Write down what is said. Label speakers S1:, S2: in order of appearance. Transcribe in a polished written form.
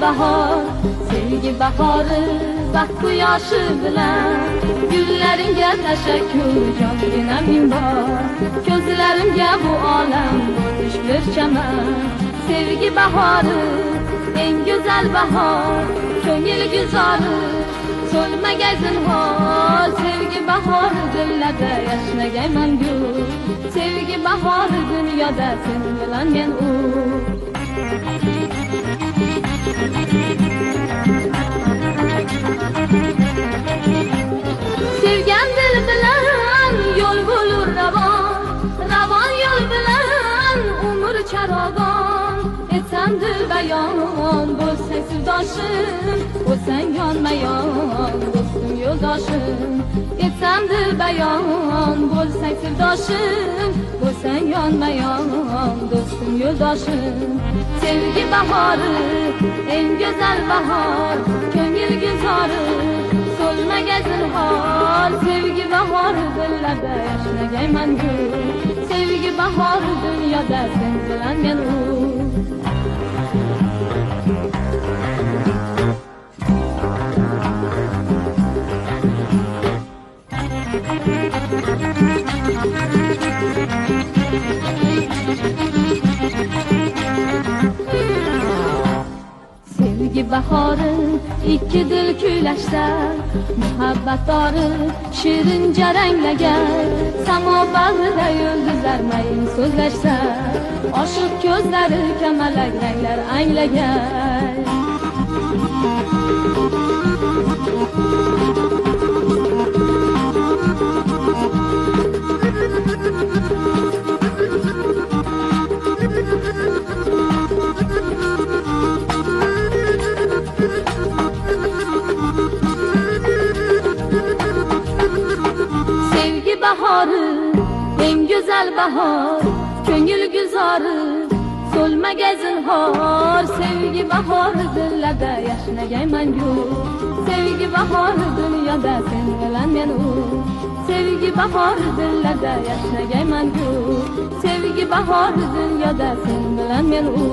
S1: bahor, sevgi bahori baxt quyoshi bilan. Gullaringga tashakkur jongina ming bor, ko'zlarimga bu olam bo'lmish bir chaman. Sevgi bahori eng go'zal bahor, ko'ngil guzori so'lmagay zinhor. Sevgi bahori dillarda yashnagay mangu, sevgi bahori dunyoda sen bilan men u. Sevgan dil bilan yo'l bo'lur ravon, ravon yo'l bilan umr charog'on. Etsam dil bayon bo'lsang sirdoshim, bo'lsang yonma-yon do'stim yo'ldoshim. Etsam dil bayon bo'lsang sirdoshim, bo'lsang yonma-yon do'stim yo'ldoshim. Sevgi bahori eng go'zal bahor, ko'ngil guzori so'lmagay zinhor. Sevgi bahori dillarda yashnagay mangu, sevgi bahori dunyoda sen bilan men u. Sevgi bahori ikki dil kuylashda, muhabbat dori shirin jaranglagan. Samo bag'rida yulduzlar mayin so'zlashsa, oshiq ko'zlari kamalak ranglar anglagan. Sevgi bahori eng go'zal bahor, ko'ngil guzori so'lmagay zinhor. Sevgi bahori dillarda yashnagay mangu, sevgi bahori dunyoda sen bilan men u. Sevgi bahori dillarda yashnagay mangu, sevgi bahori dunyoda sen bilan men u.